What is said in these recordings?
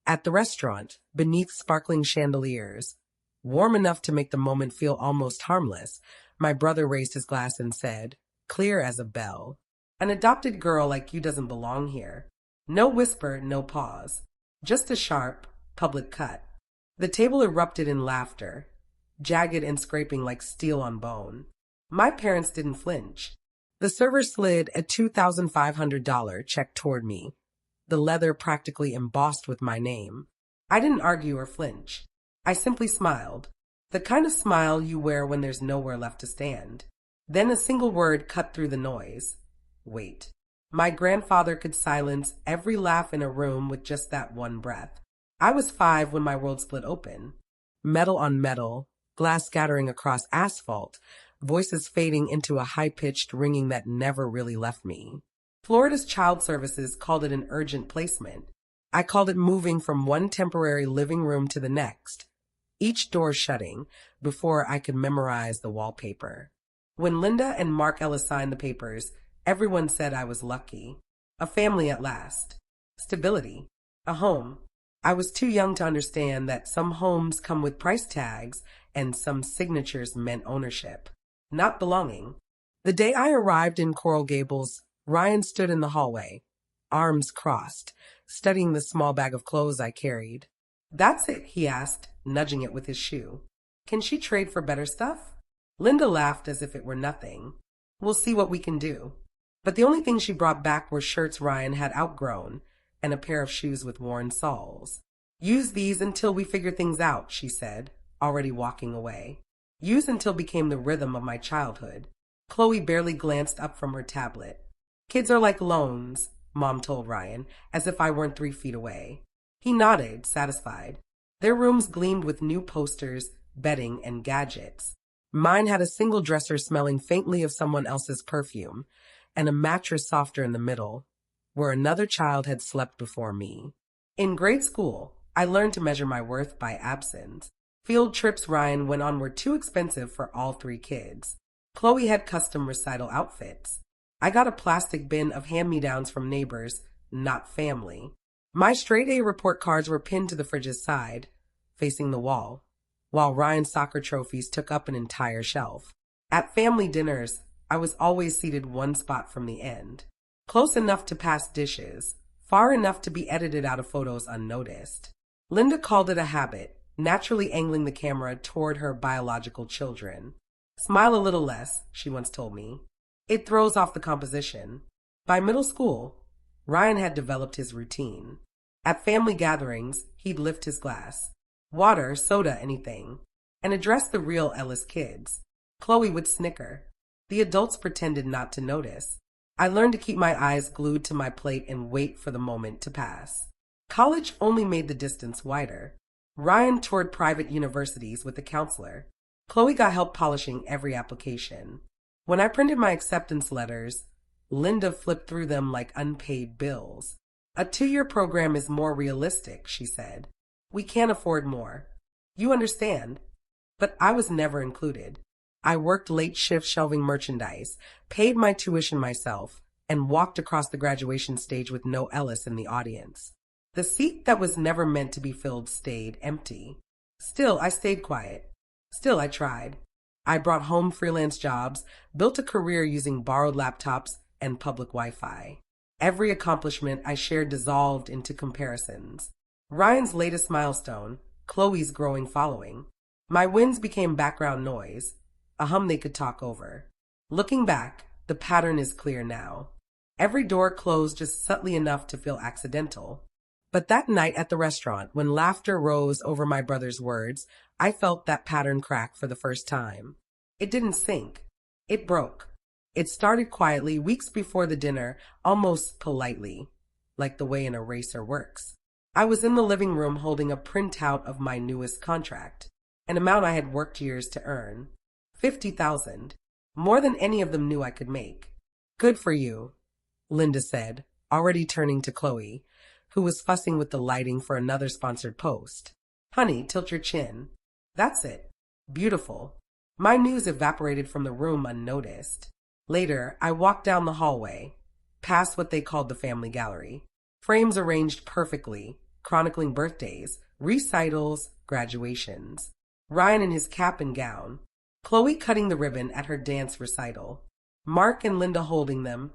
At the restaurant, beneath sparkling chandeliers, warm enough to make the moment feel almost harmless, my brother raised his glass and said, clear as a bell, "An adopted girl like you doesn't belong here." No whisper, no pause. Just a sharp, public cut. The table erupted in laughter, jagged and scraping like steel on bone. My parents didn't flinch. The server slid a $2,500 check toward me, the leather practically embossed with my name. I didn't argue or flinch. I simply smiled, the kind of smile you wear when there's nowhere left to stand. Then a single word cut through the noise. Wait. My grandfather could silence every laugh in a room with just that one breath. I was 5 when my world split open. Metal on metal, glass scattering across asphalt, voices fading into a high-pitched ringing that never really left me. Florida's Child Services called it an urgent placement. I called it moving from one temporary living room to the next, each door shutting before I could memorize the wallpaper. When Linda and Mark Ellis signed the papers, everyone said I was lucky. A family at last. Stability. A home. I was too young to understand that some homes come with price tags and some signatures meant ownership, not belonging. The day I arrived in Coral Gables, Ryan stood in the hallway, arms crossed, studying the small bag of clothes I carried. "That's it," he asked, nudging it with his shoe. "Can she trade for better stuff?" Linda laughed as if it were nothing. "We'll see what we can do." But the only thing she brought back were shirts Ryan had outgrown and a pair of shoes with worn soles. "Use these until we figure things out," she said, already walking away. Use until became the rhythm of my childhood. Chloe barely glanced up from her tablet. "Kids are like loans," Mom told Ryan, as if I weren't 3 feet away. He nodded, satisfied. Their rooms gleamed with new posters, bedding, and gadgets. Mine had a single dresser smelling faintly of someone else's perfume, and a mattress softer in the middle, where another child had slept before me. In grade school, I learned to measure my worth by absence. Field trips Ryan went on were too expensive for all 3 kids. Chloe had custom recital outfits. I got a plastic bin of hand-me-downs from neighbors, not family. My straight-A report cards were pinned to the fridge's side, facing the wall, while Ryan's soccer trophies took up an entire shelf. At family dinners, I was always seated one spot from the end, close enough to pass dishes, far enough to be edited out of photos unnoticed. Linda called it a habit, naturally angling the camera toward her biological children. "Smile a little less," she once told me. "It throws off the composition." By middle school, Ryan had developed his routine. At family gatherings, he'd lift his glass, water, soda, anything, and address the real Ellis kids. Chloe would snicker. The adults pretended not to notice. I learned to keep my eyes glued to my plate and wait for the moment to pass. College only made the distance wider. Ryan toured private universities with a counselor. Chloe got help polishing every application. When I printed my acceptance letters, Linda flipped through them like unpaid bills. "A 2-year program is more realistic," she said. "We can't afford more. You understand." But I was never included. I worked late shifts shelving merchandise, paid my tuition myself, and walked across the graduation stage with no Ellis in the audience. The seat that was never meant to be filled stayed empty. Still, I stayed quiet. Still, I tried. I brought home freelance jobs, built a career using borrowed laptops and public Wi-Fi. Every accomplishment I shared dissolved into comparisons. Ryan's latest milestone, Chloe's growing following. My wins became background noise, a hum they could talk over. Looking back, the pattern is clear now. Every door closed just subtly enough to feel accidental. But that night at the restaurant, when laughter rose over my brother's words, I felt that pattern crack for the first time. It didn't sink. It broke. It started quietly, weeks before the dinner, almost politely, like the way an eraser works. I was in the living room holding a printout of my newest contract, an amount I had worked years to earn. $50,000. More than any of them knew I could make. "Good for you," Linda said, already turning to Chloe, who was fussing with the lighting for another sponsored post. "Honey, tilt your chin. That's it. Beautiful." My news evaporated from the room unnoticed. Later, I walked down the hallway, past what they called the family gallery. Frames arranged perfectly, chronicling birthdays, recitals, graduations. Ryan in his cap and gown. Chloe cutting the ribbon at her dance recital. Mark and Linda holding them,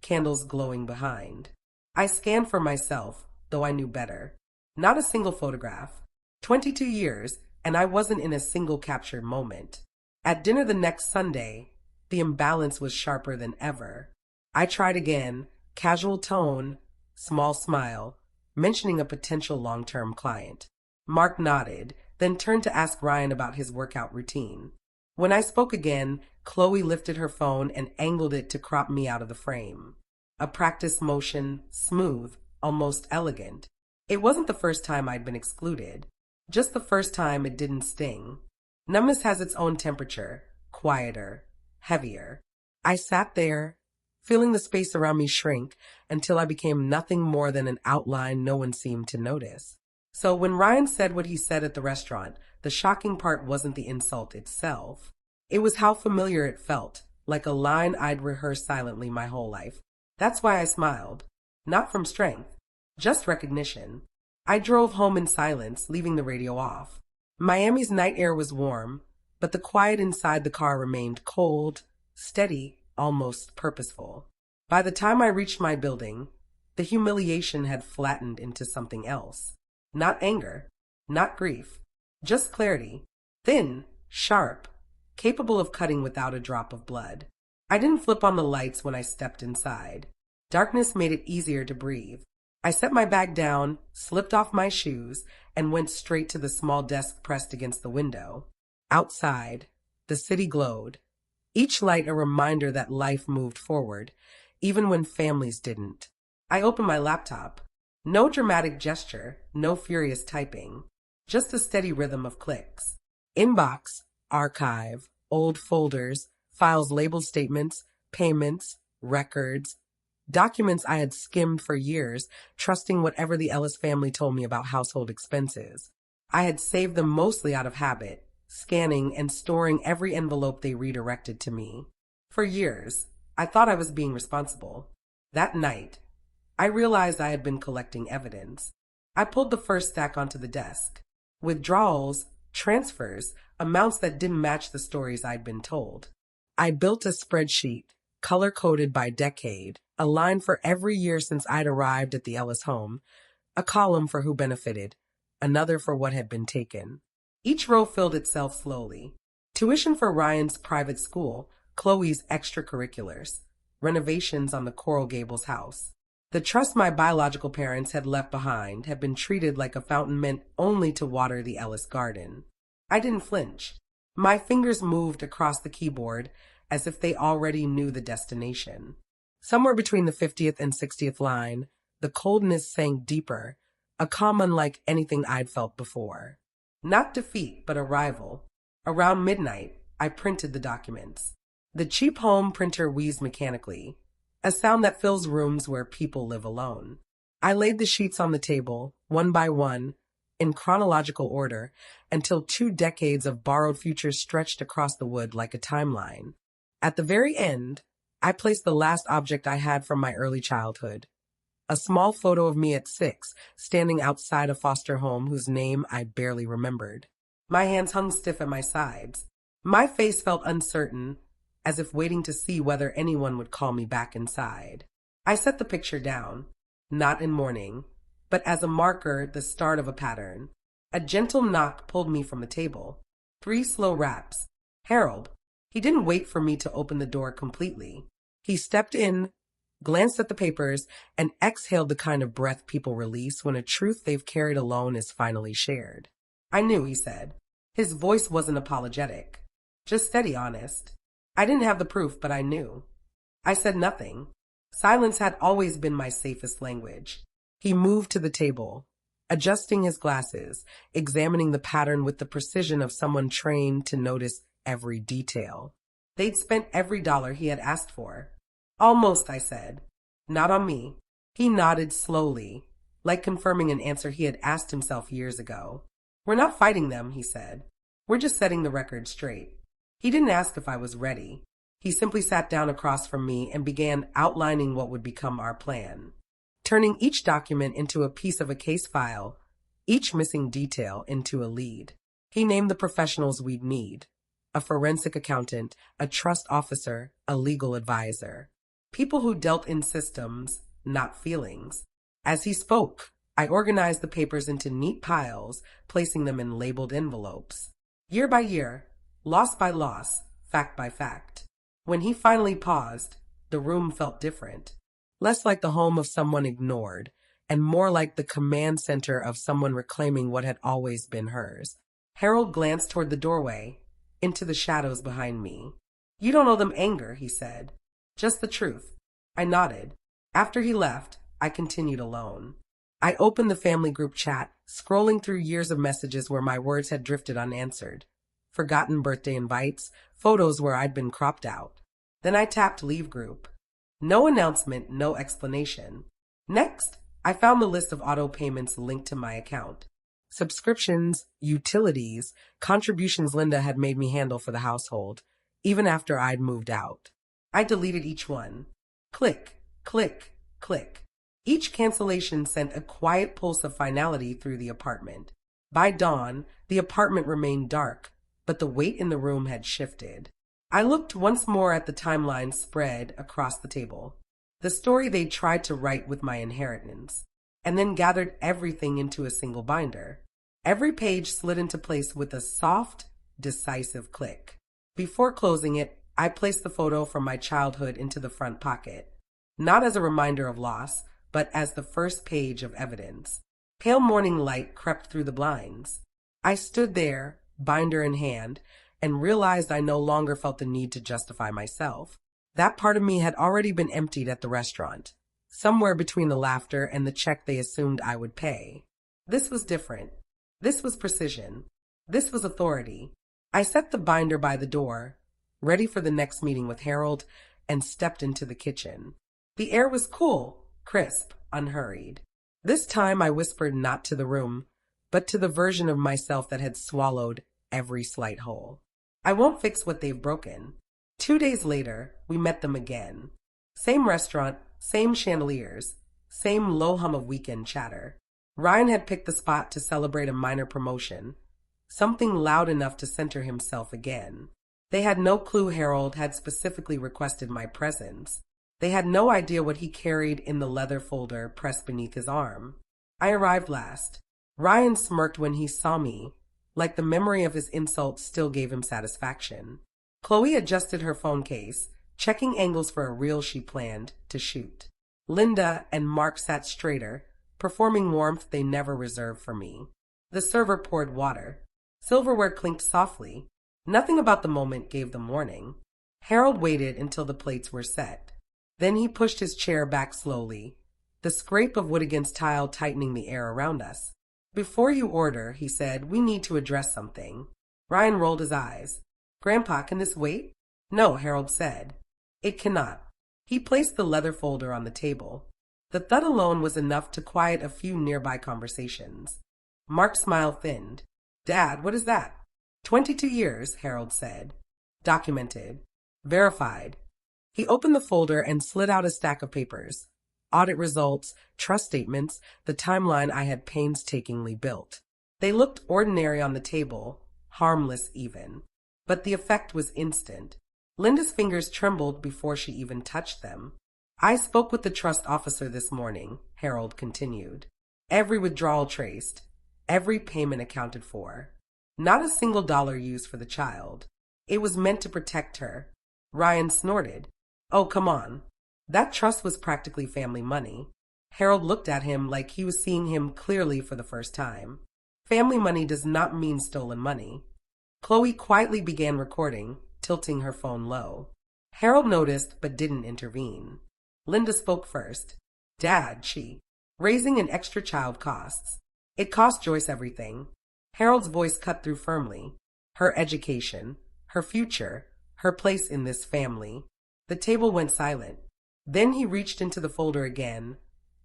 candles glowing behind. I scanned for myself, though I knew better. Not a single photograph. 22 years, and I wasn't in a single captured moment. At dinner the next Sunday, the imbalance was sharper than ever. I tried again, casual tone, small smile, mentioning a potential long-term client. Mark nodded, then turned to ask Ryan about his workout routine. When I spoke again, Chloe lifted her phone and angled it to crop me out of the frame. A practice motion, smooth, almost elegant. It wasn't the first time I'd been excluded, just the first time it didn't sting. Numbness has its own temperature, quieter, heavier. I sat there, feeling the space around me shrink until I became nothing more than an outline no one seemed to notice. So when Ryan said what he said at the restaurant, the shocking part wasn't the insult itself. It was how familiar it felt, like a line I'd rehearsed silently my whole life. That's why I smiled. Not from strength, just recognition. I drove home in silence, leaving the radio off. Miami's night air was warm, but the quiet inside the car remained cold, steady, almost purposeful. By the time I reached my building, the humiliation had flattened into something else. Not anger, not grief, just clarity. Thin, sharp, capable of cutting without a drop of blood. I didn't flip on the lights when I stepped inside. Darkness made it easier to breathe. I set my bag down, slipped off my shoes, and went straight to the small desk pressed against the window. Outside, the city glowed, each light a reminder that life moved forward, even when families didn't. I opened my laptop. No dramatic gesture, no furious typing, just a steady rhythm of clicks. Inbox, archive, old folders, files labeled statements, payments, records, documents I had skimmed for years, trusting whatever the Ellis family told me about household expenses. I had saved them mostly out of habit, scanning and storing every envelope they redirected to me. For years, I thought I was being responsible. That night, I realized I had been collecting evidence. I pulled the first stack onto the desk. Withdrawals, transfers, amounts that didn't match the stories I'd been told. I built a spreadsheet, color-coded by decade, a line for every year since I'd arrived at the Ellis home, a column for who benefited, another for what had been taken. Each row filled itself slowly. Tuition for Ryan's private school, Chloe's extracurriculars, renovations on the Coral Gables house. The trust my biological parents had left behind had been treated like a fountain meant only to water the Ellis garden. I didn't flinch. My fingers moved across the keyboard as if they already knew the destination. Somewhere between the 50th and 60th line, the coldness sank deeper, a calm unlike anything I'd felt before. Not defeat, but arrival. Around midnight, I printed the documents. The cheap home printer wheezed mechanically, a sound that fills rooms where people live alone. I laid the sheets on the table, one by one, in chronological order, until 2 decades of borrowed futures stretched across the wood like a timeline. At the very end, I placed the last object I had from my early childhood. A small photo of me at 6, standing outside a foster home whose name I barely remembered. My hands hung stiff at my sides. My face felt uncertain, as if waiting to see whether anyone would call me back inside. I set the picture down, not in mourning, but as a marker, the start of a pattern. A gentle knock pulled me from the table. 3 slow raps. Harold. He didn't wait for me to open the door completely. He stepped in, glanced at the papers, and exhaled the kind of breath people release when a truth they've carried alone is finally shared. I knew, he said. His voice wasn't apologetic, just steady honest. I didn't have the proof, but I knew. I said nothing. Silence had always been my safest language. He moved to the table, adjusting his glasses, examining the pattern with the precision of someone trained to notice every detail. They'd spent every dollar he had asked for. Almost, I said. Not on me. He nodded slowly, like confirming an answer he had asked himself years ago. We're not fighting them, he said. We're just setting the record straight. He didn't ask if I was ready. He simply sat down across from me and began outlining what would become our plan. turning each document into a piece of a case file, each missing detail into a lead. He named the professionals we'd need: a forensic accountant, a trust officer, a legal advisor. People who dealt in systems, not feelings. As he spoke, I organized the papers into neat piles, placing them in labeled envelopes. Year by year, loss by loss, fact by fact. When he finally paused, the room felt different. Less like the home of someone ignored, and more like the command center of someone reclaiming what had always been hers. Harold glanced toward the doorway, into the shadows behind me. "You don't owe them anger," he said. "Just the truth." I nodded. After he left, I continued alone. I opened the family group chat, scrolling through years of messages where my words had drifted unanswered. Forgotten birthday invites, photos where I'd been cropped out. Then I tapped Leave Group. No announcement, no explanation. Next, I found the list of auto payments linked to my account. Subscriptions, utilities, contributions Linda had made me handle for the household, even after I'd moved out. I deleted each one. Click, click, click. Each cancellation sent a quiet pulse of finality through the apartment. By dawn, the apartment remained dark, but the weight in the room had shifted. I looked once more at the timeline spread across the table, the story they'd tried to write with my inheritance, and then gathered everything into a single binder. Every page slid into place with a soft, decisive click. Before closing it, I placed the photo from my childhood into the front pocket, not as a reminder of loss, but as the first page of evidence. Pale morning light crept through the blinds. I stood there, binder in hand, and realized I no longer felt the need to justify myself. That part of me had already been emptied at the restaurant, somewhere between the laughter and the check they assumed I would pay. This was different. This was precision. This was authority. I set the binder by the door, ready for the next meeting with Harold, and stepped into the kitchen. The air was cool, crisp, unhurried. This time I whispered not to the room, but to the version of myself that had swallowed every slight hole. "I won't fix what they've broken." 2 days later, we met them again. Same restaurant, same chandeliers, same low hum of weekend chatter. Ryan had picked the spot to celebrate a minor promotion, something loud enough to center himself again. They had no clue Harold had specifically requested my presence. They had no idea what he carried in the leather folder pressed beneath his arm. I arrived last. Ryan smirked when he saw me, like the memory of his insult still gave him satisfaction. Chloe adjusted her phone case, checking angles for a reel she planned to shoot. Linda and Mark sat straighter, performing warmth they never reserved for me. The server poured water. Silverware clinked softly. Nothing about the moment gave them warning. Harold waited until the plates were set. Then he pushed his chair back slowly, the scrape of wood against tile tightening the air around us. "Before you order," he said, "we need to address something." Ryan rolled his eyes. "Grandpa, can this wait?" "No," Harold said. "It cannot." He placed the leather folder on the table. The thud alone was enough to quiet a few nearby conversations. Mark's smile thinned. "Dad, what is that?" 22 years, Harold said. "Documented. Verified." He opened the folder and slid out a stack of papers. Audit results, trust statements, the timeline I had painstakingly built. They looked ordinary on the table, harmless even. But the effect was instant. Linda's fingers trembled before she even touched them. "I spoke with the trust officer this morning," Harold continued. "Every withdrawal traced, every payment accounted for. Not a single dollar used for the child. It was meant to protect her." Ryan snorted. "Oh, come on. That trust was practically family money." Harold looked at him like he was seeing him clearly for the first time. "Family money does not mean stolen money." Chloe quietly began recording, tilting her phone low. Harold noticed but didn't intervene. Linda spoke first. "Dad," she, "raising an extra child costs. It cost Joyce everything." Harold's voice cut through firmly. "Her education, her future, her place in this family." The table went silent. Then he reached into the folder again,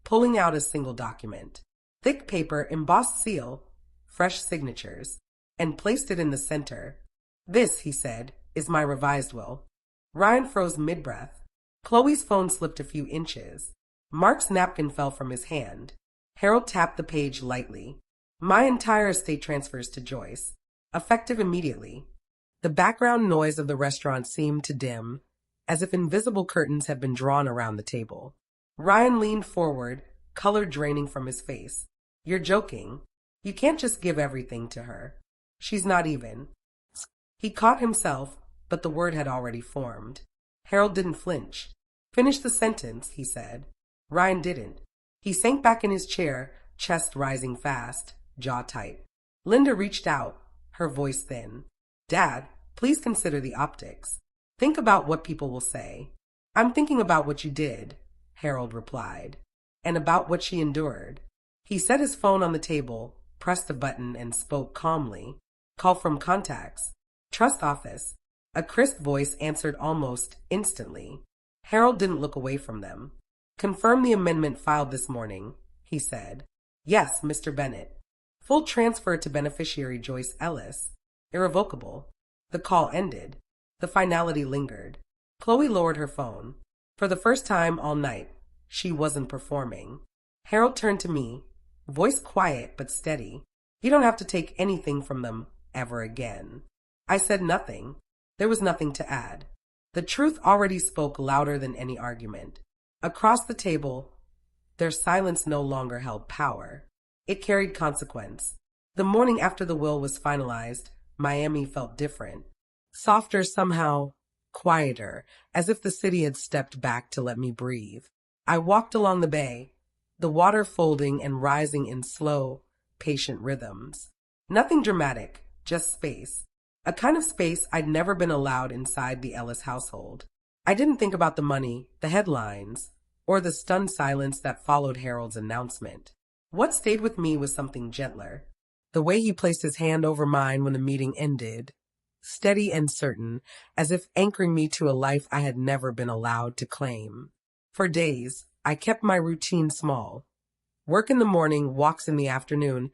pulling out a single document. Thick paper, embossed seal, fresh signatures, and placed it in the center. "This," he said, "is my revised will." Ryan froze mid-breath. Chloe's phone slipped a few inches. Mark's napkin fell from his hand. Harold tapped the page lightly. My entire estate transfers to Joyce, effective immediately. The background noise of the restaurant seemed to dim, as if invisible curtains had been drawn around the table. Ryan leaned forward, color draining from his face. You're joking. You can't just give everything to her. She's not even. He caught himself, but the word had already formed. Harold didn't flinch. Finish the sentence, he said. Ryan didn't. He sank back in his chair, chest rising fast, jaw tight. Linda reached out, her voice thin. Dad, please consider the optics. Think about what people will say. I'm thinking about what you did, Harold replied, and about what she endured. He set his phone on the table, pressed a button, and spoke calmly. Call from contacts. Trust office. A crisp voice answered almost instantly. Harold didn't look away from them. Confirm the amendment filed this morning, he said. Yes, Mr. Bennett. Full transfer to beneficiary Joyce Ellis. Irrevocable. The call ended. The finality lingered. Chloe lowered her phone. For the first time all night, she wasn't performing. Harold turned to me, voice quiet but steady. You don't have to take anything from them ever again. I said nothing. There was nothing to add. The truth already spoke louder than any argument. Across the table, their silence no longer held power. It carried consequence. The morning after the will was finalized, Miami felt different. Softer somehow, quieter, as if the city had stepped back to let me breathe. I walked along the bay, the water folding and rising in slow, patient rhythms. Nothing dramatic, just space. A kind of space I'd never been allowed inside the Ellis household. I didn't think about the money, the headlines, or the stunned silence that followed Harold's announcement. What stayed with me was something gentler. The way he placed his hand over mine when the meeting ended, steady and certain, as if anchoring me to a life I had never been allowed to claim. For days, I kept my routine small. Work in the morning, walks in the afternoon,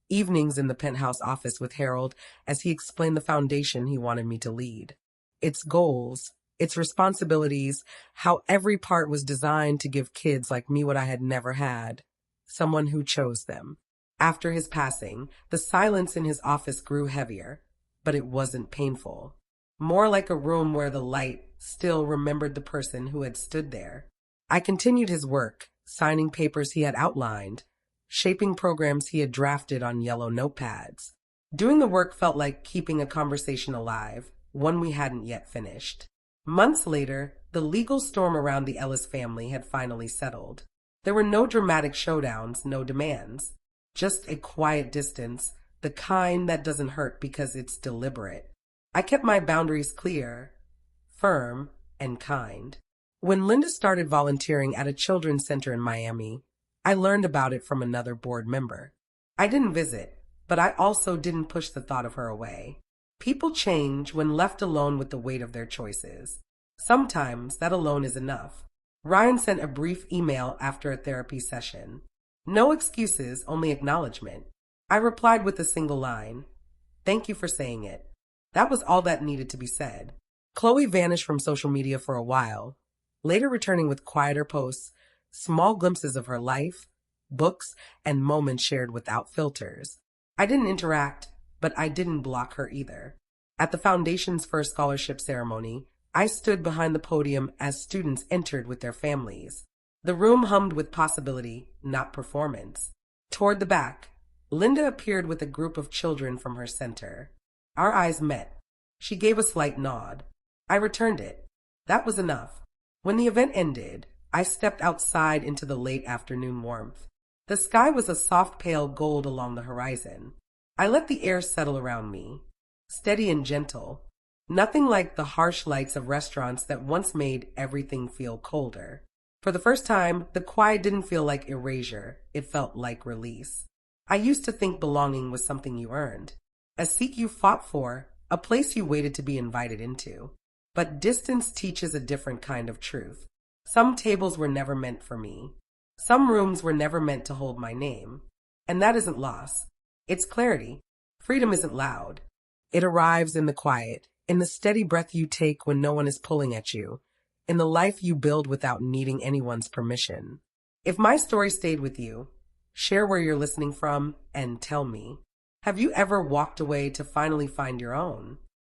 evenings in the penthouse office with Harold as he explained the foundation he wanted me to lead. Its goals, its responsibilities, how every part was designed to give kids like me what I had never had, someone who chose them. After his passing, the silence in his office grew heavier, but it wasn't painful. More like a room where the light still remembered the person who had stood there. I continued his work, signing papers he had outlined, shaping programs he had drafted on yellow notepads. Doing the work felt like keeping a conversation alive, one we hadn't yet finished. Months later, the legal storm around the Ellis family had finally settled. There were no dramatic showdowns, no demands. Just a quiet distance, the kind that doesn't hurt because it's deliberate. I kept my boundaries clear, firm, and kind. When Linda started volunteering at a children's center in Miami, I learned about it from another board member. I didn't visit, but I also didn't push the thought of her away. People change when left alone with the weight of their choices. Sometimes that alone is enough. Ryan sent a brief email after a therapy session. No excuses, only acknowledgement. I replied with a single line. Thank you for saying it. That was all that needed to be said. Chloe vanished from social media for a while, later returning with quieter posts, small glimpses of her life, books, and moments shared without filters. I didn't interact, but I didn't block her either. At the Foundation's first scholarship ceremony, I stood behind the podium as students entered with their families. The room hummed with possibility, not performance. Toward the back, Linda appeared with a group of children from her center. Our eyes met. She gave a slight nod. I returned it. That was enough. When the event ended, I stepped outside into the late afternoon warmth. The sky was a soft pale gold along the horizon. I let the air settle around me, steady and gentle. Nothing like the harsh lights of restaurants that once made everything feel colder. For the first time, the quiet didn't feel like erasure. It felt like release. I used to think belonging was something you earned, a seat you fought for, a place you waited to be invited into. But distance teaches a different kind of truth. Some tables were never meant for me. Some rooms were never meant to hold my name. And that isn't loss. It's clarity. Freedom isn't loud. It arrives in the quiet, in the steady breath you take when no one is pulling at you, in the life you build without needing anyone's permission. If my story stayed with you, share where you're listening from and tell me. Have you ever walked away to finally find your own?